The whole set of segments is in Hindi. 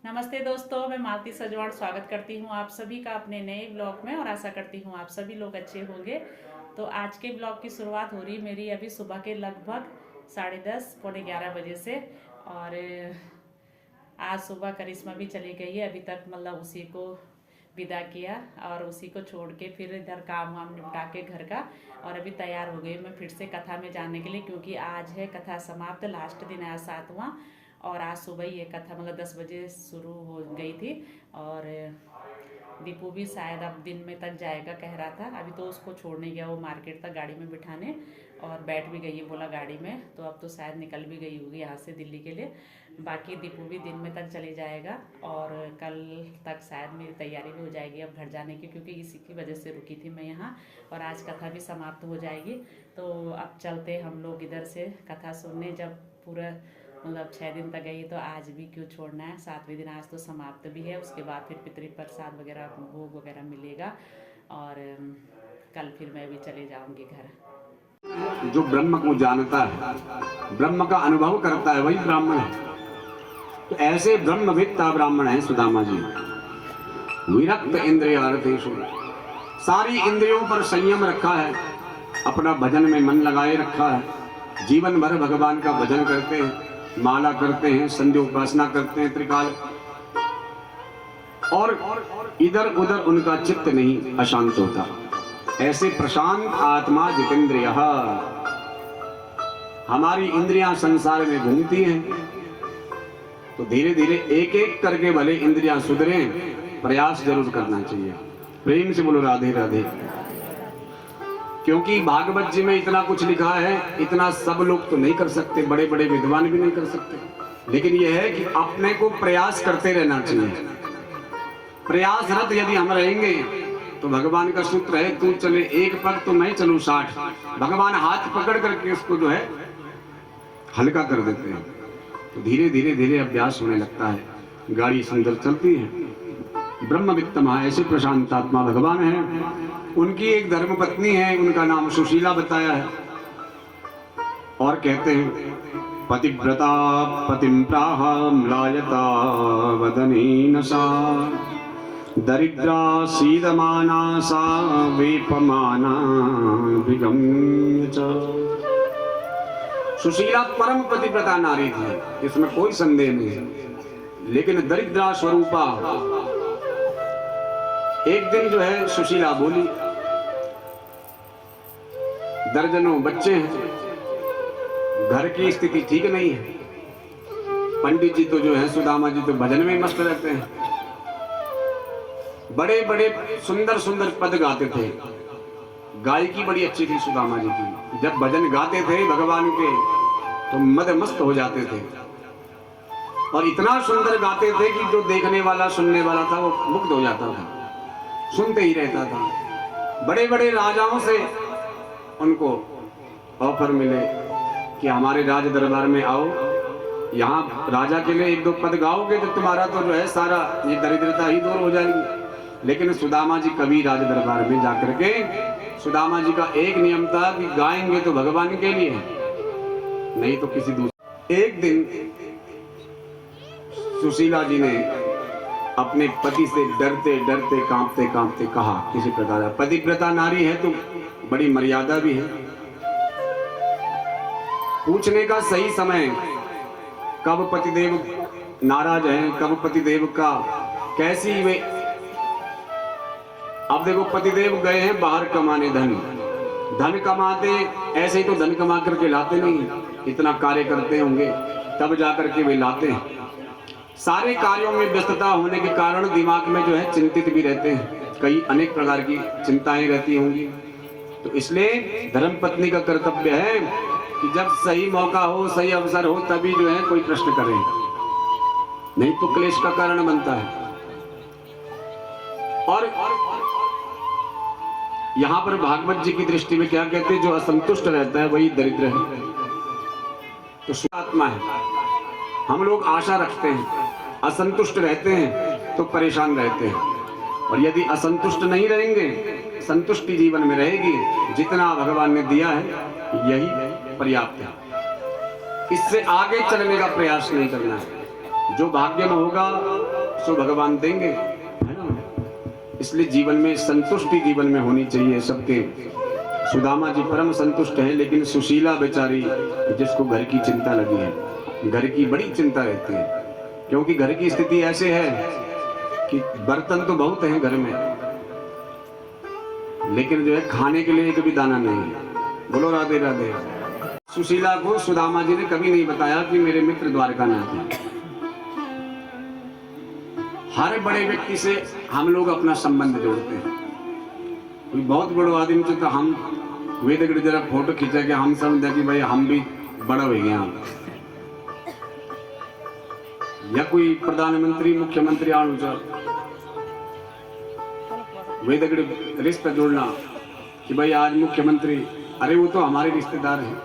नमस्ते दोस्तों, मैं मालती सजवाण स्वागत करती हूँ आप सभी का अपने नए ब्लॉग में और आशा करती हूँ आप सभी लोग अच्छे होंगे। तो आज के ब्लॉग की शुरुआत हो रही है मेरी अभी सुबह के लगभग 10:30 पौने 11 बजे से। और आज सुबह करिश्मा भी चली गई है, अभी तक मतलब उसी को विदा किया और उसी को छोड़ के फिर इधर काम वाम निपटा के घर का और अभी तैयार हो गई मैं फिर से कथा में जाने के लिए, क्योंकि आज है कथा समाप्त, लास्ट दिन है 7वां। और आज सुबह ही ये कथा मतलब 10 बजे शुरू हो गई थी। और दीपू भी शायद अब दिन में तक जाएगा कह रहा था, अभी तो उसको छोड़ने गया वो मार्केट तक गाड़ी में बिठाने, और बैठ भी गई है बोला गाड़ी में, तो अब तो शायद निकल भी गई होगी यहाँ से दिल्ली के लिए। बाकी दीपू भी दिन में तक चले जाएगा और कल तक शायद मेरी तैयारी भी हो जाएगी अब घर जाने की, क्योंकि इसी की वजह से रुकी थी मैं यहाँ। और आज कथा भी समाप्त हो जाएगी, तो अब चलते हम लोग इधर से कथा सुनने। जब पूरा मतलब 6 दिन तक गई तो आज भी क्यों छोड़ना है, 7वें दिन आज तो समाप्त भी है। उसके बाद फिर पितृ प्रसाद वगैरह भोग वगैरह मिलेगा और कल फिर मैं भी चले जाऊंगी घर। जो ब्रह्म को जानता है, ब्रह्म का अनुभव करता है, वही ब्राह्मण है। तो ऐसे ब्रह्मविद्ता ब्राह्मण है सुदामा जी। विरक्त इंद्रियार्थेषु, सारी इंद्रियों पर संयम रखा है, अपना भजन में मन लगाए रखा है, जीवन भर भगवान का भजन करते हैं, माला करते हैं, संध्या उपासना करते हैं त्रिकाल, और इधर उधर उनका चित्त नहीं अशांत होता। ऐसे प्रशांत आत्मा जितेंद्रिय। हमारी इंद्रियां संसार में घूमती हैं, तो धीरे धीरे एक एक करके भले इंद्रियां सुधरें, प्रयास जरूर करना चाहिए। प्रेम से बोलो राधे राधे। क्योंकि भागवत जी में इतना कुछ लिखा है, इतना सब लोग तो नहीं कर सकते, बड़े बड़े विद्वान भी नहीं कर सकते, लेकिन यह है कि अपने को प्रयास करते रहना चाहिए। प्रयासरत यदि हम रहेंगे तो भगवान का सूत्र है, तू चले 1 पग तो मैं चलूं 60। भगवान हाथ पकड़ करके उसको जो है हल्का कर देते हैं, तो धीरे धीरे धीरे अभ्यास होने लगता है, गाड़ी सुंदर चलती है। ब्रह्मवित्तमा, ऐसे प्रशांत आत्मा भगवान है। उनकी एक धर्म पत्नी है, उनका नाम सुशीला बताया है, और कहते हैं पतिव्रता पतिम प्राह म्लायता वदनेन सा, दरिद्रा सीदमाना सा वेपमाना विगम्य च। सुशीला परम पतिव्रता नारी थी, इसमें कोई संदेह नहीं है, लेकिन दरिद्रा स्वरूपा। एक दिन जो है सुशीला बोली, दर्जनों बच्चे हैं, घर की स्थिति ठीक नहीं है, पंडित जी तो जो है सुदामा जी तो भजन में मस्त रहते हैं, बड़े बड़े सुंदर सुंदर पद गाते थे, गायकी बड़ी अच्छी थी सुदामा जी की। जब भजन गाते थे भगवान के तो मद मस्त हो जाते थे, और इतना सुंदर गाते थे कि जो देखने वाला सुनने वाला था वो मुग्ध हो जाता था, सुनते ही रहता था। बड़े बड़े राजाओं से उनको ऑफर मिले कि हमारे राज दरबार में आओ, यहाँ राजा के लिए 1-2 पद गाओगे तो तुम्हारा तो जो है सारा ये दरिद्रता ही दूर हो जाएगी। लेकिन सुदामा जी कभी राज दरबार में जाकर के, सुदामा जी का एक नियम था कि गाएंगे तो भगवान के लिए, नहीं तो किसी दूसरे। एक दिन सुशीला जी ने अपने पति से डरते डरते कांपते कांपते कहा, किसी प्रकार पतिव्रता नारी है तो बड़ी मर्यादा भी है, पूछने का सही समय कब पतिदेव नाराज हैं, कब पतिदेव का कैसी वे। अब देखो पतिदेव गए हैं बाहर कमाने, धन कमाते, ऐसे ही तो धन कमा करके लाते नहीं, इतना कार्य करते होंगे तब जाकर के वे लाते हैं। सारे कार्यों में व्यस्तता होने के कारण दिमाग में जो है चिंतित भी रहते हैं, कई अनेक प्रकार की चिंताएं रहती होंगी। तो इसलिए धर्मपत्नी का कर्तव्य है कि जब सही मौका हो, सही अवसर हो, तभी जो है कोई प्रश्न करे, नहीं तो क्लेश का कारण बनता है। और यहाँ पर भागवत जी की दृष्टि में क्या कहते हैं, जो असंतुष्ट रहता है वही दरिद्र है। तो आत्मा है, हम लोग आशा रखते हैं, असंतुष्ट रहते हैं तो परेशान रहते हैं, और यदि असंतुष्ट नहीं रहेंगे, संतुष्टि जीवन में रहेगी, जितना भगवान ने दिया है यही पर्याप्त है, इससे आगे चलने का प्रयास नहीं करना है। जो भाग्य में होगा सो भगवान देंगे, है ना। इसलिए जीवन में संतुष्टि जीवन में होनी चाहिए सबके। सुदामा जी परम संतुष्ट हैं, लेकिन सुशीला बेचारी जिसको घर की चिंता लगी है, घर की बड़ी चिंता रहती है, क्योंकि घर की स्थिति ऐसे है कि बर्तन तो बहुत हैं घर में, लेकिन जो है खाने के लिए एक भी दाना नहीं है। बोलो राधे राधे। सुशीला को सुदामा जी ने कभी नहीं बताया कि मेरे मित्र द्वारकानाथ हैं। हर बड़े व्यक्ति से हम लोग अपना संबंध जोड़ते हैं। कोई बहुत बड़ो आदमी तो हम वे तक जरा फोटो खींचा के हम समझे कि भाई हम भी बड़ा हो गया, या कोई प्रधानमंत्री मुख्यमंत्री आणु वे तक रिश्ता जोड़ना कि भाई आज मुख्यमंत्री, अरे वो तो हमारे रिश्तेदार हैं।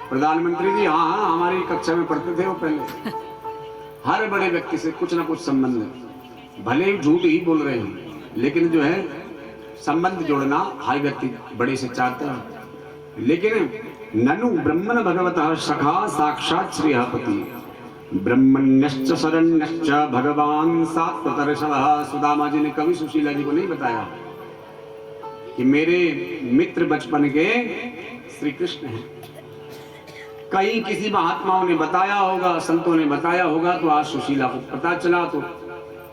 प्रधानमंत्री जी हाँ हाँ हमारी कक्षा में पढ़ते थे वो पहले। हर बड़े व्यक्ति से कुछ ना कुछ संबंध है, भले ही झूठ ही बोल रहे हैं, लेकिन जो है संबंध जोड़ना हर व्यक्ति बड़े से चाहता है। लेकिन ननु ब्रह्मण भगवतः सखा साक्षात श्रीहपति ब्रह्मण्यश्च शरण्यश्च भगवान सात्वतर्षभः। सुदामा जी ने कभी सुशीला जी को नहीं बताया कि मेरे मित्र बचपन के श्री कृष्ण हैं। कहीं किसी महात्माओं ने बताया होगा, संतों ने बताया होगा, तो आज सुशीला को पता चला तो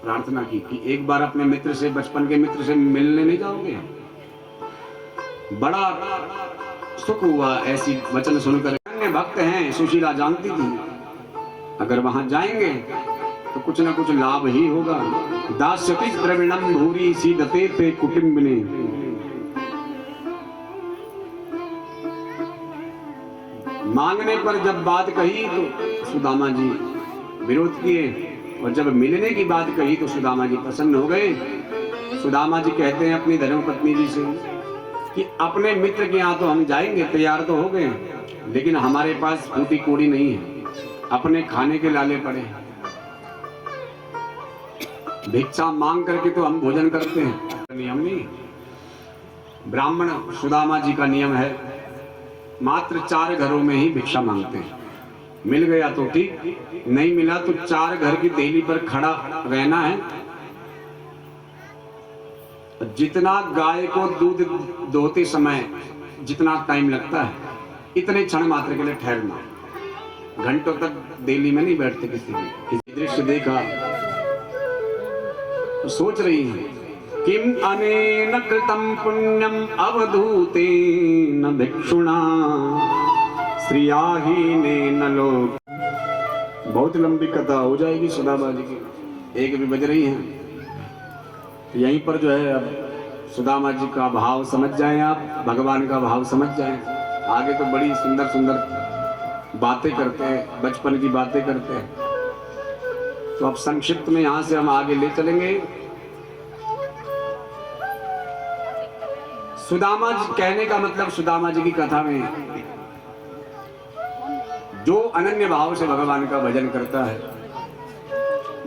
प्रार्थना की कि एक बार अपने मित्र से, बचपन के मित्र से मिलने नहीं जाओगे। बड़ा सुख हुआ ऐसी वचन सुनकर। अन्य भक्त हैं, सुशीला जानती थी अगर वहां जाएंगे तो कुछ ना कुछ लाभ ही होगा। दास्यति द्रविणम भूरि सीदते ते कुटुंबिने। मांगने पर जब बात कही तो सुदामा जी विरोध किए, और जब मिलने की बात कही तो सुदामा जी प्रसन्न हो गए। सुदामा जी कहते हैं अपनी धर्मपत्नी जी से कि अपने मित्र के यहाँ तो हम जाएंगे, तैयार तो हो गए, लेकिन हमारे पास फूटी कोड़ी नहीं है, अपने खाने के लाले पड़े हैं। भिक्षा मांग करके तो हम भोजन करते हैं, नियम नहीं। ब्राह्मण सुदामा जी का नियम है, मात्र 4 घरों में ही भिक्षा मांगते हैं। मिल गया तो ठीक, नहीं मिला तो 4 घर की देहली पर खड़ा रहना है। जितना गाय को दूध दोते समय जितना टाइम लगता है, इतने क्षण मात्र के लिए ठहरना। घंटों तक देहली में नहीं बैठते। किसी दृश्य देखा तो सोच रही है किम अनेन कृतं पुण्यम अवधूतेन भिक्षुणा श्रियाहीनेन लोक। बहुत लंबी कथा हो जाएगी सुदामा जी की, 1 भी बज रही है। यहीं पर जो है अब सुदामा जी का भाव समझ जाएं आप, भगवान का भाव समझ जाएं। आगे तो बड़ी सुंदर सुंदर बातें करते हैं, बचपन की बातें करते हैं। तो अब संक्षिप्त में यहां से हम आगे ले चलेंगे। सुदामा जी कहने का मतलब, सुदामा जी की कथा में जो अनन्य भाव से भगवान का भजन करता है,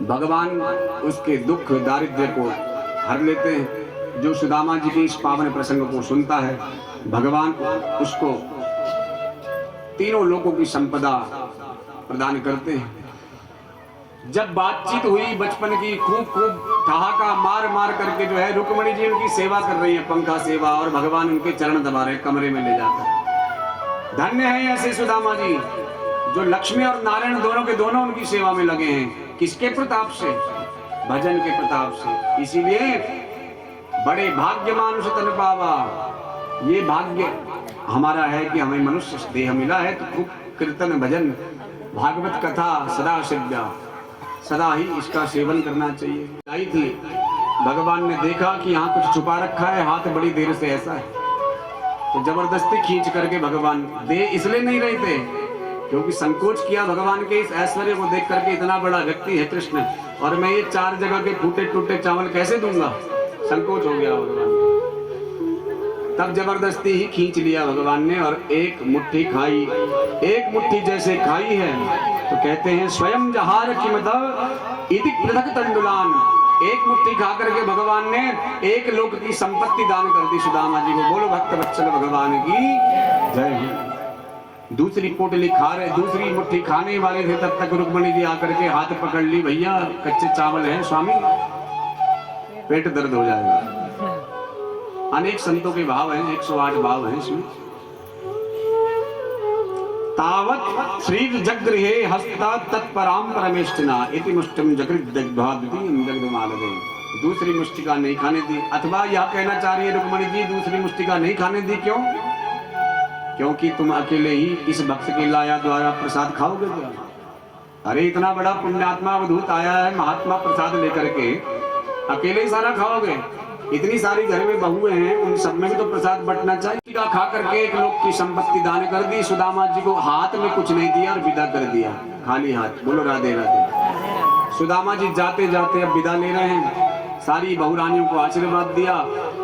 भगवान उसके दुख दारिद्र्य को हर लेते हैं। जो सुदामा जी के इस पावन प्रसंग को सुनता है, भगवान उसको तीनों लोकों की संपदा प्रदान करते हैं। जब बातचीत हुई बचपन की, खूब ठहाका मार मार करके जो है रुक्मणी जी उनकी सेवा कर रही है, पंखा सेवा, और भगवान उनके चरण दबा रहे कमरे में ले जाकर। धन्य है ऐसे सुदामा जी जो लक्ष्मी और नारायण दोनों के दोनों उनकी सेवा में लगे हैं। किसके प्रताप से? भजन के प्रताप से। इसीलिए बड़े भाग्यमान सुतन पावा। ये भाग्य हमारा है कि हमें मनुष्य देह मिला है, तो खूब कीर्तन भजन भागवत कथा सदा सेव्या, सदा ही इसका सेवन करना चाहिए। आई थी, भगवान ने देखा कि यहाँ कुछ छुपा रखा है, हाथ बड़ी देर से ऐसा है, तो जबरदस्ती खींच करके भगवान दे इसलिए नहीं रहे थे क्योंकि संकोच किया भगवान के इस ऐश्वर्य को देख करके। इतना बड़ा व्यक्ति है कृष्ण, और मैं ये 4 जगह के फूटे टूटे चावल कैसे दूंगा, संकोच हो गया भगवान। तब जबरदस्ती ही खींच लिया भगवान ने, और 1 मुट्ठी खाई। 1 मुट्ठी जैसे खाई है तो कहते हैं स्वयं जहार किमत इति पृथक तंडुलान। 1 मुट्ठी खा करके भगवान ने 1 लोक की संपत्ति दान कर दी सुदामा जी को। बोलो भक्त वत्सल भगवान की जय हो। दूसरी पोटली खा रहे, दूसरी मुट्ठी खाने वाले थे, तब तक रुक्मणी जी आकर के हाथ पकड़ ली, भैया कच्चे चावल हैं स्वामी, पेट दर्द हो जाएगा। अनेक संतों के भाव हैं, 108 भाव हैं इसमें। तावत श्री जगृहे हस्ता तत्पराम परमेष्टिना इति मुष्टिम जगृत दग्धाद्वितीयं जगदमालदे। दूसरी मुष्टिका नहीं खाने दी, अथवा यह कहना चाह रही है रुक्मणी जी दूसरी मुष्टिका नहीं खाने दी, क्यों? क्योंकि तुम अकेले ही इस भक्त के लाया द्वारा प्रसाद खाओगे क्या? अरे इतना बड़ा पुण्यात्मा अवधूत आया है महात्मा प्रसाद लेकर के, अकेले ही सारा खाओगे? इतनी सारी घर में बहुएं हैं, उन सब में भी तो प्रसाद बंटना चाहिए। खा करके एक लोग की संपत्ति दान कर दी, सुदामा जी को हाथ में कुछ नहीं दिया और विदा कर दिया, खाली हाथ। बोलो राधे राधे। सुदामा जी जाते जाते अब विदा ले रहे हैं, सारी बहुरानियों को आशीर्वाद दिया।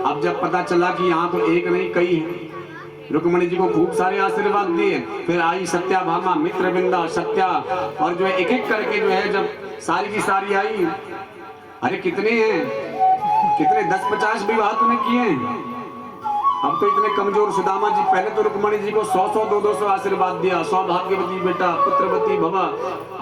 अब जब पता चला कि यहाँ तो एक नहीं कई है, रुक्मणी जी को खूब सारे आशीर्वाद दिए। फिर आई सत्याभामा, मित्रविंदा, सत्या, और जो है एक एक करके जो है जब सारी की सारी आई, अरे कितने हैं, कितने 10-50 विवाह तूने किए हैं। अब तो इतने कमजोर सुदामा जी, पहले तो रुक्मणी जी को 100-100, 200 आशीर्वाद दिया, सौभाग्यवती बेटा, पुत्रवती भवा,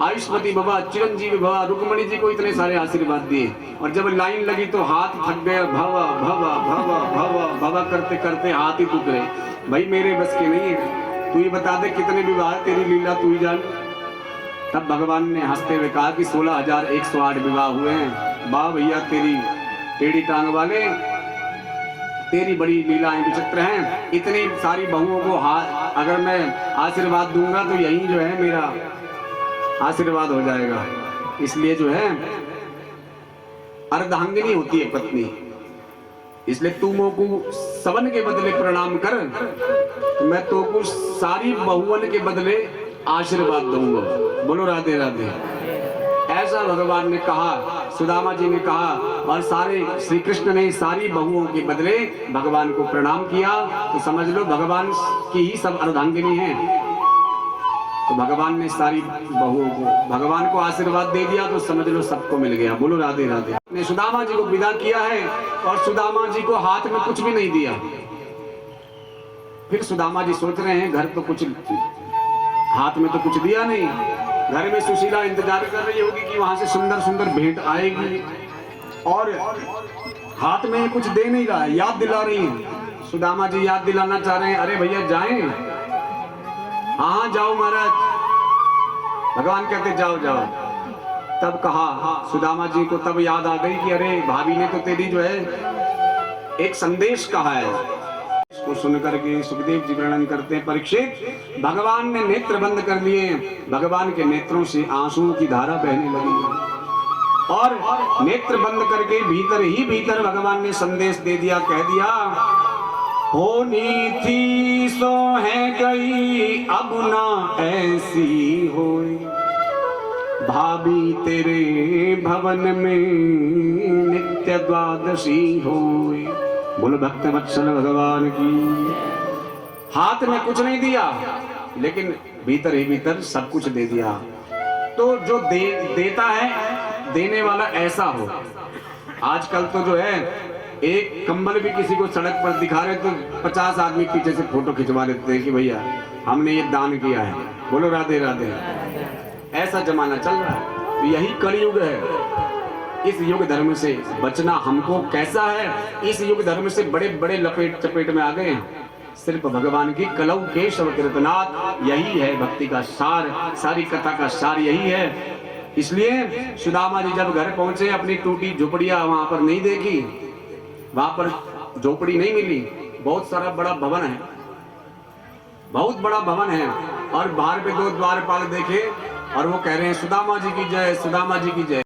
आयुष्मती भवा, चिरंजीवी भवा, रुक्मणी जी को इतने सारे आशीर्वाद दिए। और जब लाइन लगी तो हाथ थक गए, भवा भवा भवा भवा भवा करते करते हाथ ही टूट रहे। भाई मेरे बस के नहीं है, तू ही बता दे कितने विवाह, तेरी लीला तू ही जान। तब भगवान ने हंसते हुए कहा कि 16,108 विवाह हुए हैं। वाह भैया तेरी टेढ़ी टांग वाले, तेरी बड़ी लीलाएं विचित्र हैं। इतनी सारी बहुओं को हाथ अगर मैं आशीर्वाद दूंगा तो यही जो है मेरा आशीर्वाद हो जाएगा। इसलिए जो है अर्धांगिनी होती है पत्नी, इसलिए तू मोको सबन के बदले प्रणाम कर, तो मैं तो को सारी बहुवन के बदले आशीर्वाद दूंगा। बोलो राधे राधे। ऐसा भगवान ने कहा, सुदामा जी ने कहा, और सारे श्री कृष्ण ने सारी बहुओं के बदले भगवान को प्रणाम किया। तो समझ लो भगवान की ही सब अर्धांगिनी हैं। तो भगवान ने सारी बहुओं को, भगवान को आशीर्वाद दे दिया, तो समझ लो सबको मिल गया। बोलो राधे राधे। ने सुदामा जी को विदा किया है और सुदामा जी को हाथ में कुछ भी नहीं दिया। फिर सुदामा जी सोच रहे हैं घर तो कुछ हाथ में तो कुछ दिया नहीं, घर में सुशीला इंतजार कर रही होगी कि वहां से सुंदर सुंदर भेंट आएगी, और हाथ में कुछ दे नहीं रहा है, याद दिला रही है। सुदामा जी याद दिलाना चाह रहे हैं, अरे भैया जाएं, हाँ जाओ महाराज। भगवान कहते जाओ जाओ। तब कहा सुदामा जी को, तब याद आ गई कि अरे भाभी ने तो तेरी जो है एक संदेश कहा है। इसको सुनकर के सुखदेव जी वर्णन करते हैं, परीक्षित भगवान ने नेत्र बंद कर लिए, भगवान के नेत्रों से आंसुओं की धारा बहने लगी, और नेत्र बंद करके भीतर ही भीतर भगवान ने संदेश दे दिया, कह दिया, होनी थी सो है गई, अब ना ऐसी होए, भाभी तेरे भवन में नित्य द्वादशी होए। बोलो भक्त वत्सल भगवान की। हाथ में कुछ नहीं दिया, लेकिन भीतर ही भीतर सब कुछ दे दिया। तो जो देता है, देने वाला ऐसा हो। आजकल तो जो है एक कंबल भी किसी को सड़क पर दिखा रहे तो 50 आदमी पीछे से फोटो खिंचवा लेते हैं कि भैया हमने ये दान किया है। बोलो राधे राधे। ऐसा जमाना चल रहा है, तो यही कलयुग है। इस युग धर्म से बचना हमको कैसा है, इस युग धर्म से बड़े बड़े लपेट चपेट में आ गए हैं। सिर्फ भगवान की कलौ केशव कीर्तनाथ, यही है भक्ति का सार, सारी कथा का सार यही है। इसलिए सुदामा जी जब घर पहुंचे, अपनी टूटी झोपड़ियां वहां पर नहीं देखी, वहां पर झोपड़ी नहीं मिली। बहुत सारा बड़ा भवन है, बहुत बड़ा भवन है, और बाहर पे 2 द्वारपाल देखे और वो कह रहे हैं सुदामा जी की जय, सुदामा जी की जय।